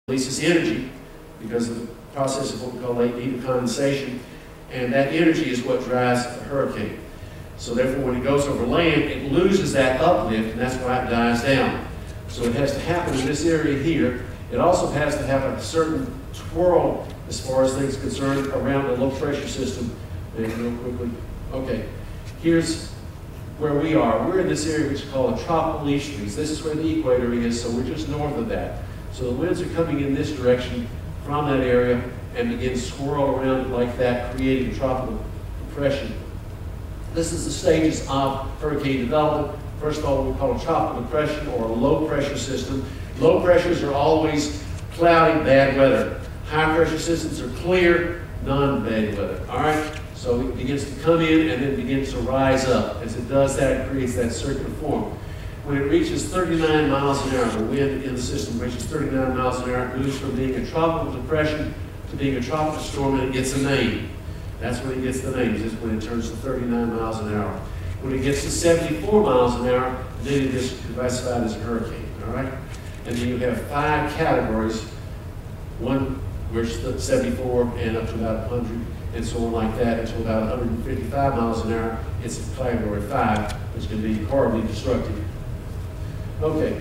releases energy because of the process of what we call latent condensation, and that energy is what drives a hurricane. So therefore, when it goes over land, it loses that uplift, and that's why it dies down. So it has to happen in this area here. It also has to have a certain twirl as far as things concerned around the low pressure system. And real quickly, okay, here's where we are. We're in this area which is called a tropical easterlies. This is where the equator is, so we're just north of that. So the winds are coming in this direction from that area and begin to swirl around like that, creating a tropical depression. This is the stages of hurricane development. First of all, what we call a tropical depression or a low pressure system. Low pressures are always cloudy, bad weather. High pressure systems are clear, non-bad weather. All right? So it begins to come in and then begins to rise up. As it does that, it creates that circular form. When it reaches 39 miles an hour, the wind in the system reaches 39 miles an hour, it moves from being a tropical depression to being a tropical storm, and it gets a name. That's when it gets the name, is when it turns to 39 miles an hour. When it gets to 74 miles an hour, then it is classified as a hurricane, all right? And then you have 5 categories, one which is 74 and up to about 100, and so on like that, until about 155 miles an hour, it's a category 5, which can be horribly destructive. Okay,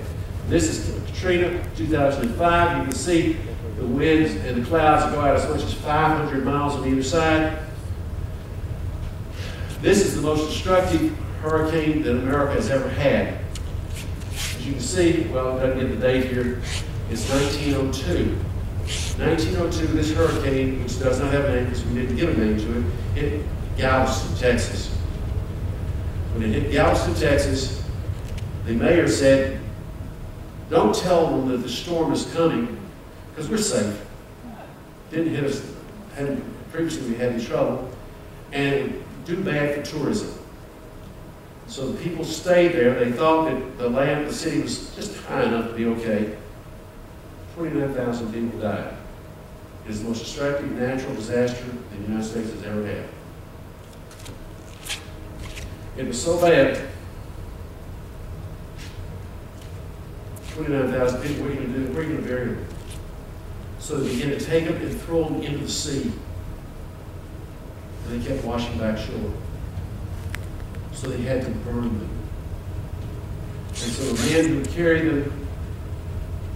this is Katrina, 2005. You can see the winds and the clouds go out as much as 500 miles on either side. This is the most destructive hurricane that America has ever had. As you can see, well, it doesn't get the date here, it's 1902. 1902, this hurricane, which does not have a name because we didn't give a name to it, hit Galveston, Texas. When it hit Galveston, Texas, the mayor said, don't tell them that the storm is coming because we're safe. Didn't hit us, previously we had any trouble, and it would do bad for tourism. So the people stayed there. They thought that the city was just high enough to be okay. 29,000 people died. It is the most destructive natural disaster the United States has ever had. It was so bad, 29,000 people, what are you going to do? Where are you going to bury them? So they began to take them and throw them into the sea. And they kept washing back shore. So they had to burn them. And so the men who would carry them,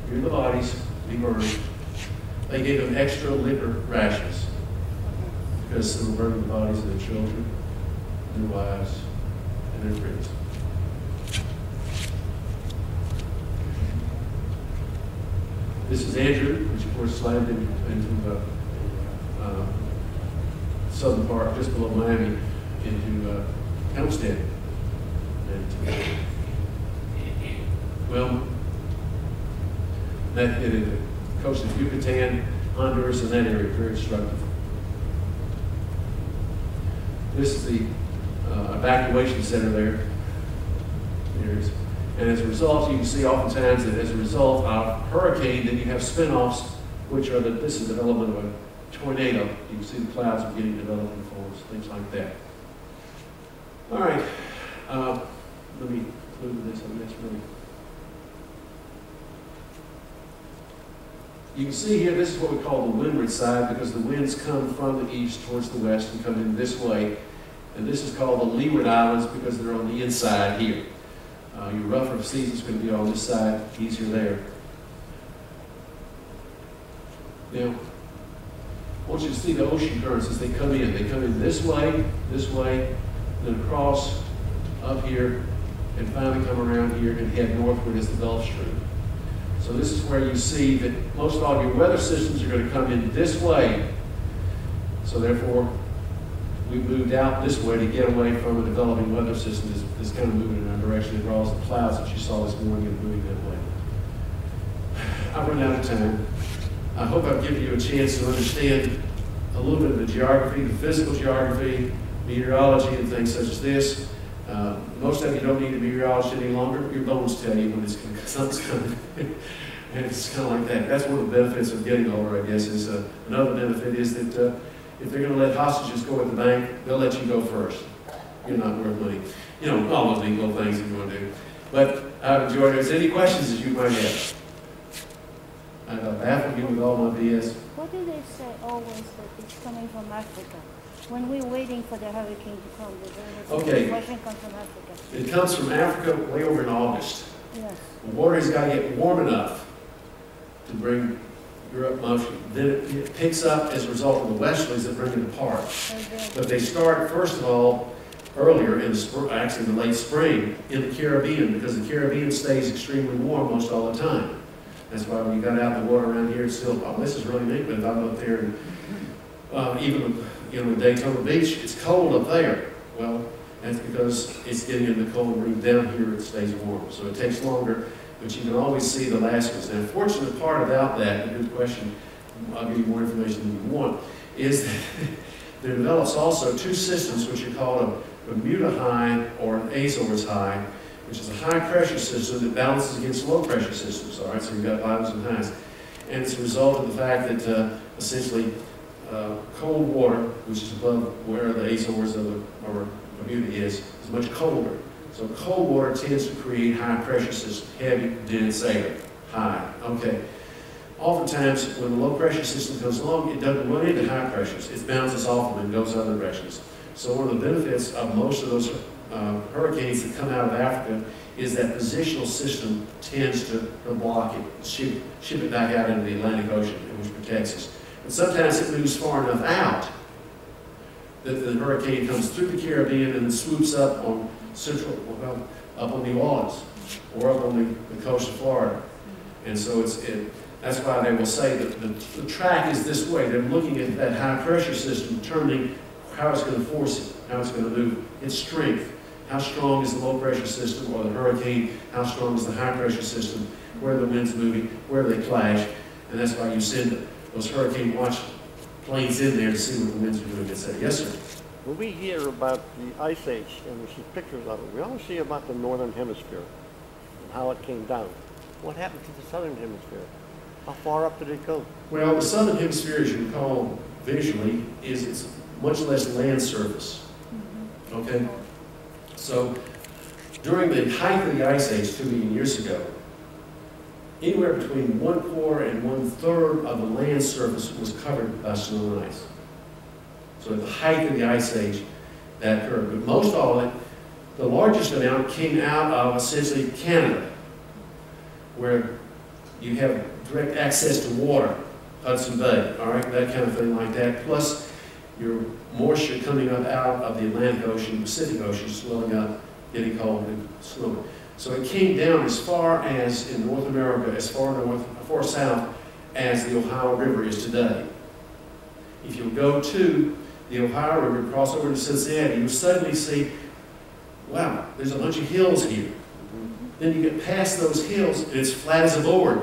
carry the bodies, to be burned, they gave them extra liquor rations because they were burning the bodies of their children, their wives, and their friends. This is Andrew, which of course slammed into southern part, just below Miami, into Hempstead. And, well, that hit the coast of Yucatan, Honduras, and that area, very destructive. This is the evacuation center there. And as a result, you can see oftentimes that as a result of hurricane, then you have spin-offs, which are this is the development of a tornado. You can see the clouds are beginning to develop in forms, things like that. All right, let me conclude this. I mean, that's really. You can see here, this is what we call the windward side because the winds come from the east towards the west and come in this way. And this is called the leeward islands because they're on the inside here. Your rougher season is going to be on this side, easier there. Now, I want you to see the ocean currents as they come in. They come in this way, then across up here, and finally come around here and head northward as the Gulf Stream. So this is where you see that most all your weather systems are going to come in this way. So therefore, we moved out this way to get away from a developing weather system that's kind of moving in our direction. It draws the clouds that you saw this morning and moving that way. I've run out of time. I hope I've given you a chance to understand a little bit of the geography, the physical geography, meteorology, and things such as this. Most of you don't need a meteorologist any longer. Your bones tell you when something's coming. And it's kind of like that. That's one of the benefits of getting older, I guess. Is another benefit is that if they're going to let hostages go at the bank, they'll let you go first. You're not worth money. You know, all those legal things that you want to do. But I've enjoyed it. Is there any questions that you might have? I baffled you with all my BS. What do they say always that it's coming from Africa? When we're waiting for the hurricane to come, the question comes from Africa. It comes from Africa way over in August. Yes. The water has got to get warm enough to bring Europe motion. Then it picks up as a result of the westerlies that bring it apart. But they start, first of all, earlier in the spring, actually the late spring, in the Caribbean, because the Caribbean stays extremely warm most all the time. That's why when you got out in the water around here, it's still, oh, this is really neat, but if I'm up there and even in Daytona Beach, it's cold up there. Well, that's because it's getting in the cold room. Down here, it stays warm. So it takes longer, but you can always see the last ones. Now, the fortunate part about that, a good question, I'll give you more information than you want, is that there develops also two systems which are called a Bermuda high or an Azores high, which is a high pressure system that balances against low pressure systems. All right, so you've got lows and highs. And it's a result of the fact that essentially cold water, which is above where the Azores or Bermuda is much colder. So cold water tends to create high pressure systems, heavy, dense air, high. Okay. Oftentimes, when the low pressure system comes along, it doesn't run into high pressures. It bounces off them and goes other directions. So one of the benefits of most of those hurricanes that come out of Africa is that positional system tends to block it, ship it back out into the Atlantic Ocean, which protects us. But sometimes it moves far enough out that the hurricane comes through the Caribbean and then swoops up on up on New Orleans or up on the coast of Florida. And so that's why they will say that the track is this way. They're looking at that high pressure system, determining how it's going to force it, how it's going to move, its strength. How strong is the low pressure system or the hurricane? How strong is the high pressure system? Where are the winds moving? Where do they clash? And that's why you send those hurricane watch planes in there to see what the winds are doing, etc. Yes, sir? When we hear about the Ice Age and we see pictures of it, we always see about the Northern Hemisphere and how it came down. What happened to the Southern Hemisphere? How far up did it go? Well, the Southern Hemisphere, as you recall visually, it's much less land surface. Okay? So, during the height of the Ice Age 2 million years ago, anywhere between 1/4 and 1/3 of the land surface was covered by snow and ice. So at the height of the Ice Age, that occurred. But most all of it, the largest amount came out of essentially Canada, where you have direct access to water, Hudson Bay, all right, that kind of thing like that, plus your moisture coming up out of the Atlantic Ocean, Pacific Ocean, swelling up, getting cold and snowing. So it came down as far as in North America, as far south as the Ohio River is today. If you go to the Ohio River, cross over to Cincinnati, you suddenly see, wow, there's a bunch of hills here. Then you get past those hills, and it's flat as a board.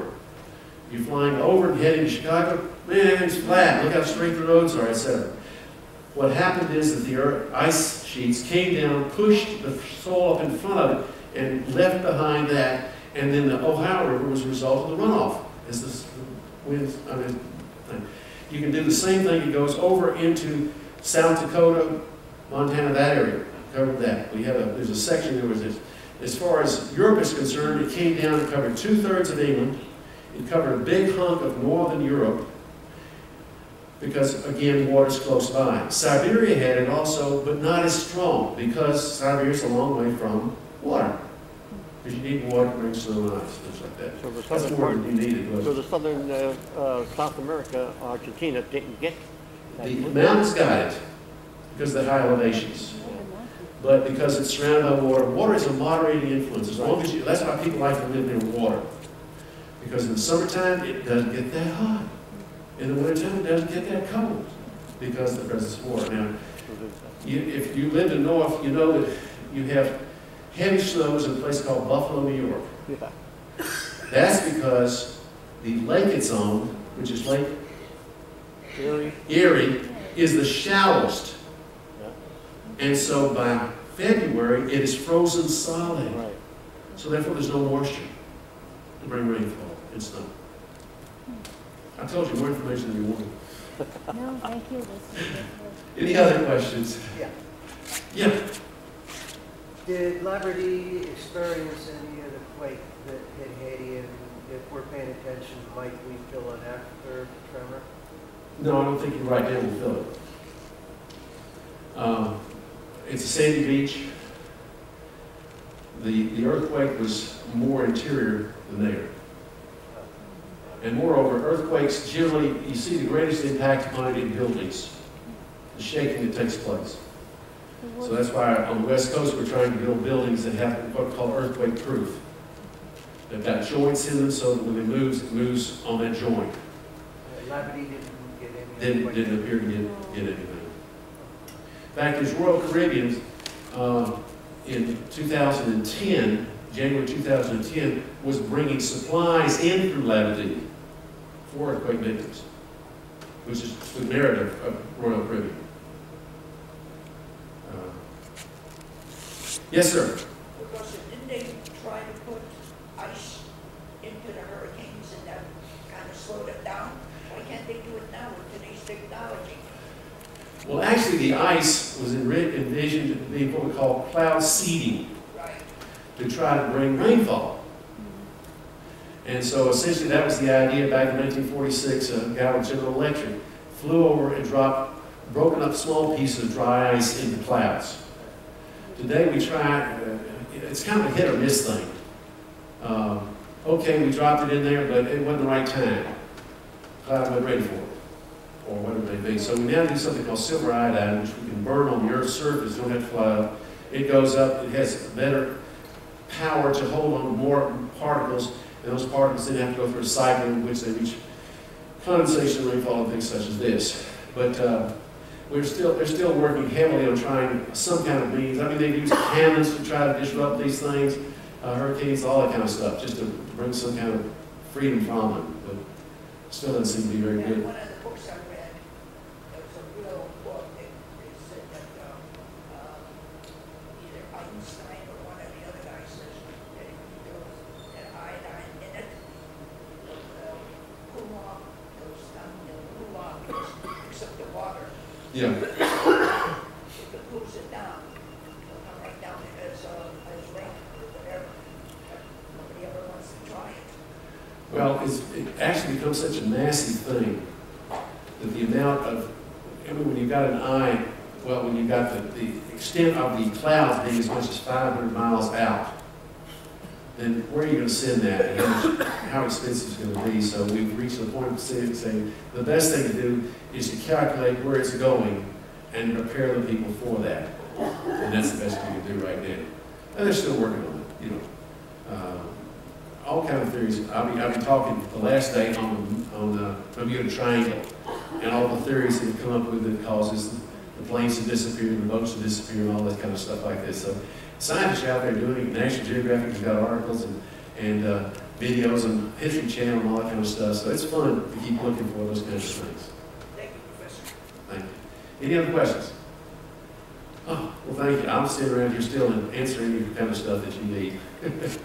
You're flying over and heading to Chicago, man, it's flat. Look how straight the roads are, etc. What happened is that the ice sheets came down, pushed the soil up in front of it, and left behind that, and then the Ohio River was a result of the runoff. As the winds, you can do the same thing. It goes over into South Dakota, Montana, that area. Covered that. There's a section there was this. As far as Europe is concerned, it came down and covered 2/3 of England. It covered a big hunk of northern Europe because, again, water's close by. Siberia had it also, but not as strong because Siberia's a long way from water. Because you need water to bring snow and ice, things like that. So the That's southern more part, than you needed. so the southern South America, Argentina didn't get that. The mountains got it because of the high elevations. But because it's surrounded by water, water is a moderating influence. As long as that's why people like to live near water. Because in the summertime, it doesn't get that hot. In the wintertime, it doesn't get that cold because of the presence of water. Now, if you live in the north, you know that you have heavy snows in a place called Buffalo, New York. Yeah. That's because the lake it's on, which is Lake Erie, is the shallowest. And so by February, it is frozen solid. Right. So therefore, there's no moisture to bring rainfall and snow. I told you more information than you wanted. No, thank you. Any other questions? Yeah. Yeah. Did Liberty experience any of the quake that hit Haiti in if we're paying attention, might we fill it after the tremor? No, I don't think you right now will fill it. It's a sandy beach. The earthquake was more interior than there. And moreover, earthquakes generally, you see the greatest impact upon it in buildings, the shaking that takes place. So that's why on the West Coast we're trying to build buildings that have what we call earthquake proof. They've got joints in them so that when it moves on that joint. Labadee didn't get any. Didn't appear to get anything. In fact, there's Royal Caribbean in 2010, January 2010, was bringing supplies in through Labadee for earthquake victims, which is the merit of Royal Caribbean. Yes, sir. Because didn't they try to put ice into the hurricanes and that kind of slowed it down? Why can't they do it now with today's technology? Well, actually, the ice was envisioned to be what we call cloud seeding, Right. to try to bring rainfall. And so essentially that was the idea back in 1946. A guy with General Electric flew over and dropped broken up small pieces of dry ice into clouds. Today we try, it's kind of a hit or miss thing. Okay, we dropped it in there, but it wasn't the right time. Cloud wasn't ready for it, or whatever it may be. So we now do something called silver iodine, which we can burn on the Earth's surface, don't have to fly up. It goes up, it has better power to hold on to more particles, and those particles then have to go through a cycle in which they reach condensation, rainfall, and things such as this. But they're still working heavily on trying some kind of means. I mean, they use cannons to try to disrupt these things, hurricanes, all that kind of stuff, just to bring some kind of freedom from them. But still doesn't seem to be very good. One of the books I read, there was a real book that they said that either Einstein or one of the other guys says that there was an iodine in it. Cool off, goes down, cool off, picks up the water. Yeah. If it cools it down, it'll come right down as rain or whatever. But nobody ever wants to try it. Well, it actually becomes such a massive thing that the amount of, I mean, when you've got an eye, well, when you've got the extent of the clouds being as much as 500 miles out, then where are you going to send that and how expensive it's going to be? So we've reached the point of saying the best thing to do is to calculate where it's going and prepare the people for that. And that's the best thing to do right now. And they're still working on it, you know. All kind of theories. I've been talking the last day on the Bermuda Triangle and all the theories that have come up with that causes the planes to disappear, the boats to disappear, and all that kind of stuff like this. So scientists are out there doing it. National Geographic has got articles and videos on History Channel and all that kind of stuff. So it's fun to keep looking for those kinds of things. Thank you, Professor. Thank you. Any other questions? Oh, well, thank you. I'm sitting around here still and answering any kind of stuff that you need. Okay.